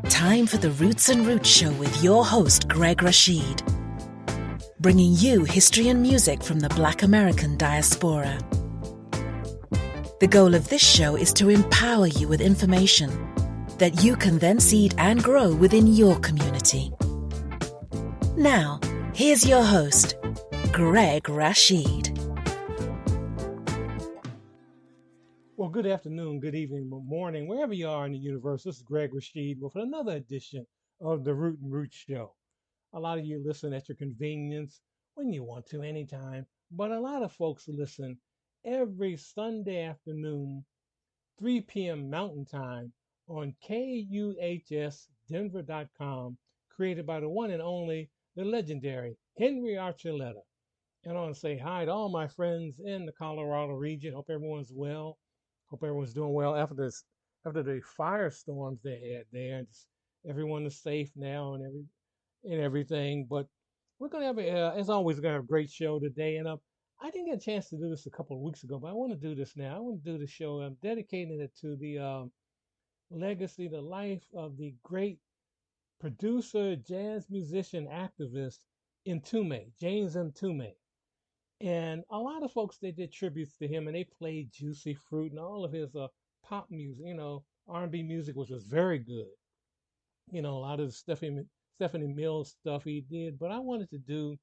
Time for the Roots and Roots Show with your host, Greg Rashid. Bringing you history and music from the Black American diaspora. The goal of this show is to empower you with information that you can then seed and grow within your community. Now, here's your host, Greg Rashid. Well, good afternoon, good evening, good morning, wherever you are in the universe. This is Greg Rashid with another edition of the Root and Roots Show. A lot of you listen at your convenience when you want to, anytime. But a lot of folks listen every Sunday afternoon, 3 p.m. Mountain Time on KUHSdenver.com, created by the one and only, the legendary Henry Archuleta. And I want to say hi to all my friends in the Colorado region. Hope everyone's well. Hope everyone's doing well after the firestorms they had there. And everyone is safe now and everything. But we're gonna have as always, we're gonna have a great show today. And I didn't get a chance to do this a couple of weeks ago, but I want to do this now. I want to do the show. I'm dedicating it to the legacy, the life of the great producer, jazz musician, activist Ntume, James Ntume. And a lot of folks, they did tributes to him, and they played Juicy Fruit and all of his pop music, R&B music, which was very good. A lot of the Stephanie Mills stuff he did. But I wanted to do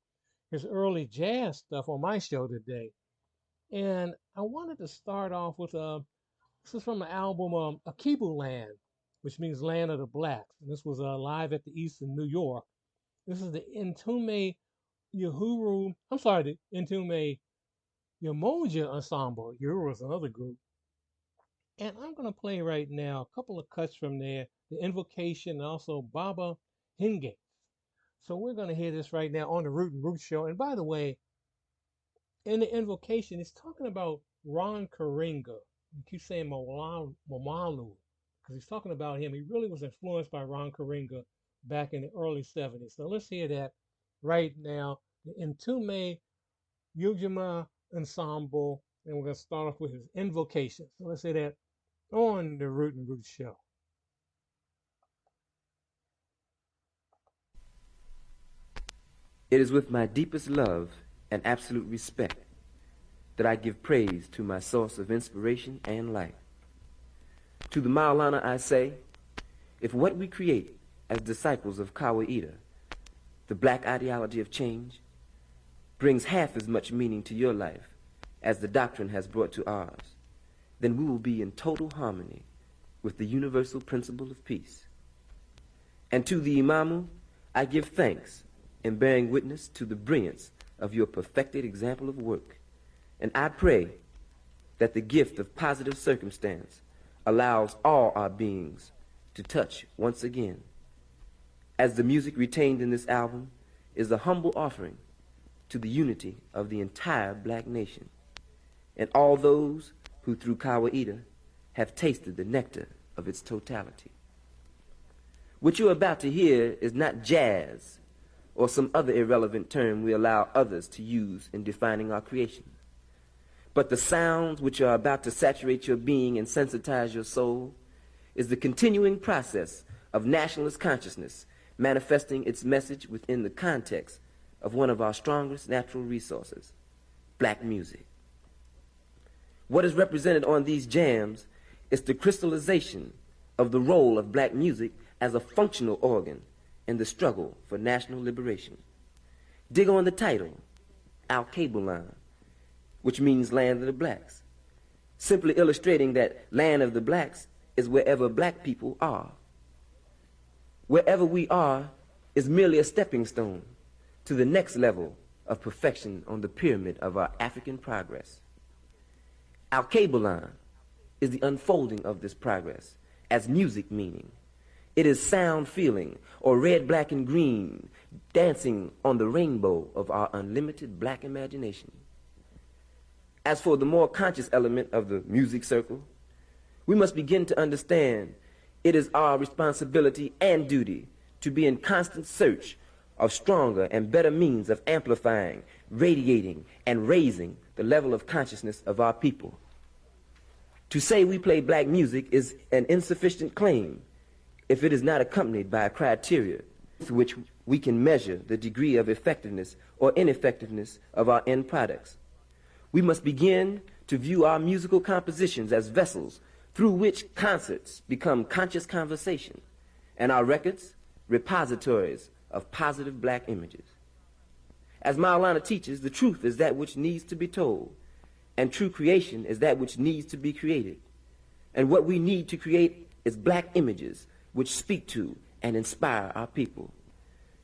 his early jazz stuff on my show today. And I wanted to start off with this is from the album Akibu Land, which means Land of the Blacks. And this was live at the East in New York. This is the Ntume the Ntume Umoja Ensemble. Uhuru is another group. And I'm going to play right now a couple of cuts from there, the Invocation, and also Baba Hingate. So we're going to hear this right now on the Root and Roots Show. And by the way, in the Invocation, it's talking about Ron Karenga. You keep saying Mamalu, because he's talking about him. He really was influenced by Ron Karenga back in the early 70s. So let's hear that right now, the Ntume Umoja Ensemble, and we're going to start off with his Invocation. So let's say that on the Root and Roots Show. It is with my deepest love and absolute respect that I give praise to my source of inspiration and life. To the Maulana I say, if what we create as disciples of Kawaida, the black ideology of change, brings half as much meaning to your life as the doctrine has brought to ours, then we will be in total harmony with the universal principle of peace. And to the Imamu, I give thanks in bearing witness to the brilliance of your perfected example of work. And I pray that the gift of positive circumstance allows all our beings to touch once again, as the music retained in this album is a humble offering to the unity of the entire black nation and all those who through Kawaida have tasted the nectar of its totality. What you're about to hear is not jazz or some other irrelevant term we allow others to use in defining our creation, but the sounds which are about to saturate your being and sensitize your soul is the continuing process of nationalist consciousness manifesting its message within the context of one of our strongest natural resources, black music. What is represented on these jams is the crystallization of the role of black music as a functional organ in the struggle for national liberation. Dig on the title, Al-Kabulan, which means Land of the Blacks, simply illustrating that Land of the Blacks is wherever black people are. Wherever we are is merely a stepping stone to the next level of perfection on the pyramid of our African progress. Al-Kabulan is the unfolding of this progress as music meaning. It is sound feeling, or red, black, and green, dancing on the rainbow of our unlimited black imagination. As for the more conscious element of the music circle, we must begin to understand it is our responsibility and duty to be in constant search of stronger and better means of amplifying, radiating, and raising the level of consciousness of our people. To say we play black music is an insufficient claim if it is not accompanied by a criteria with which we can measure the degree of effectiveness or ineffectiveness of our end products. We must begin to view our musical compositions as vessels through which concerts become conscious conversation, and our records repositories of positive black images. As Maulana teaches, the truth is that which needs to be told, and true creation is that which needs to be created. And what we need to create is black images which speak to and inspire our people.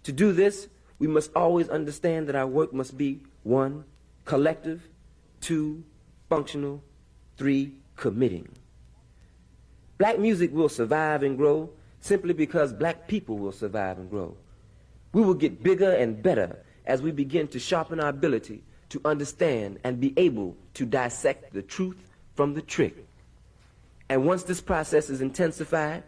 To do this, we must always understand that our work must be 1, collective, 2, functional, 3, committing. Black music will survive and grow simply because black people will survive and grow. We will get bigger and better as we begin to sharpen our ability to understand and be able to dissect the truth from the trick. And once this process is intensified,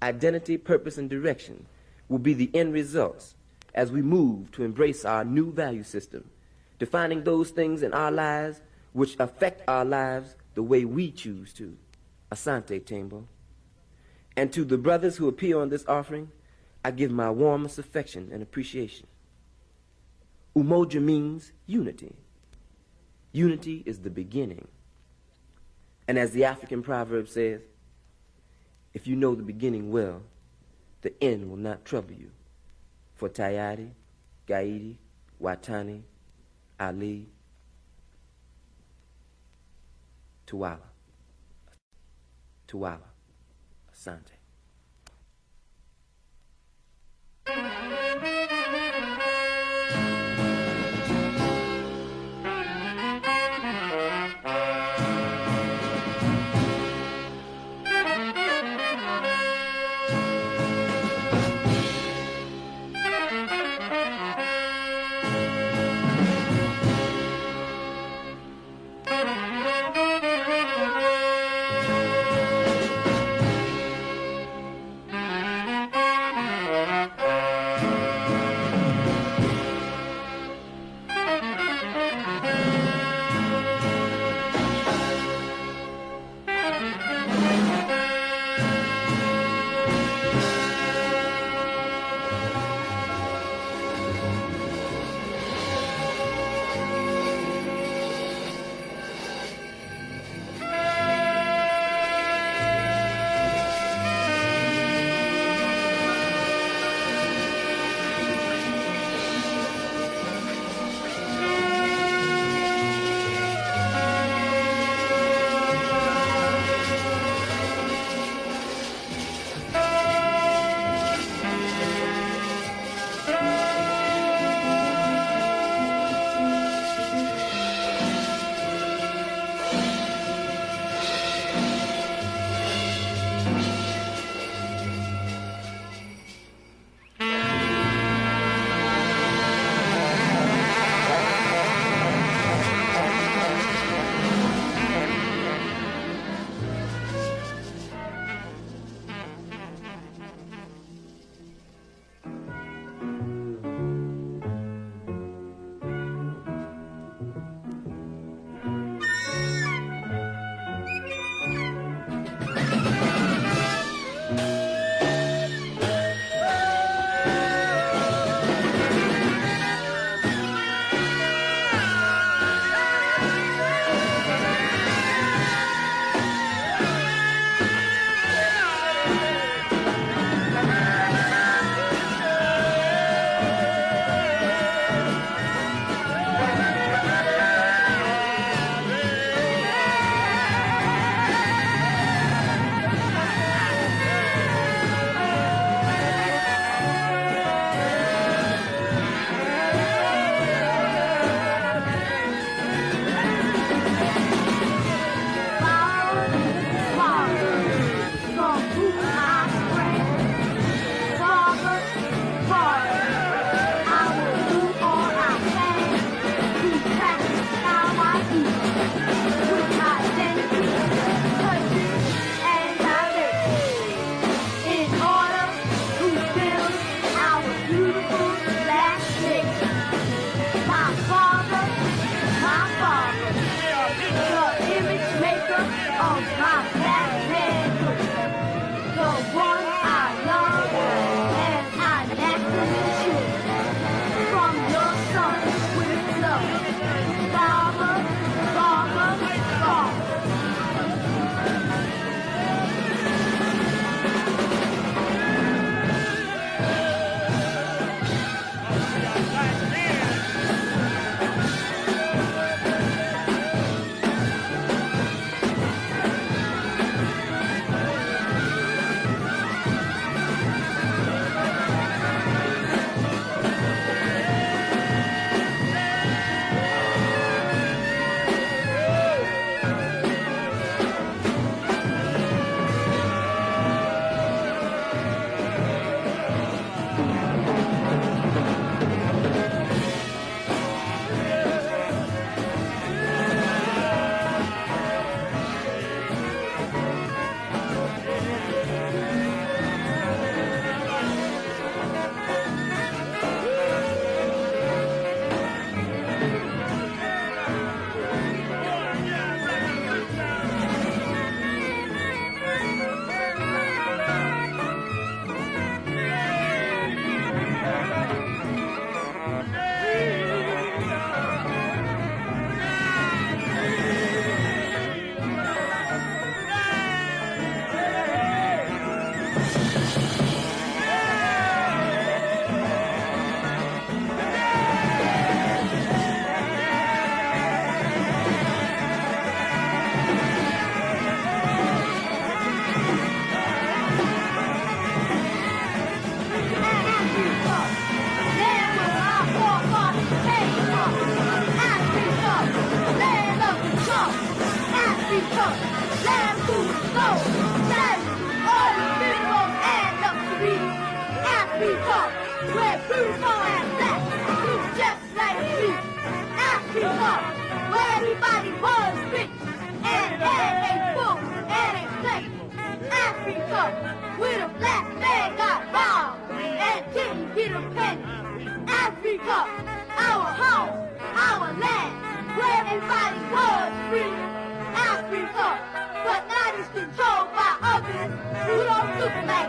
identity, purpose, and direction will be the end results as we move to embrace our new value system, defining those things in our lives which affect our lives the way we choose to. Asante Tembo. And to the brothers who appear on this offering, I give my warmest affection and appreciation. Umoja means unity. Unity is the beginning. And as the African proverb says, if you know the beginning well, the end will not trouble you. For Tayari, Gaidi, Watani, Ali, Tuwala. Tuwala. Asante. where the black man got robbed and didn't get a penny. Africa, our home, our land, where everybody was free. Africa, but now it's controlled by others who don't look like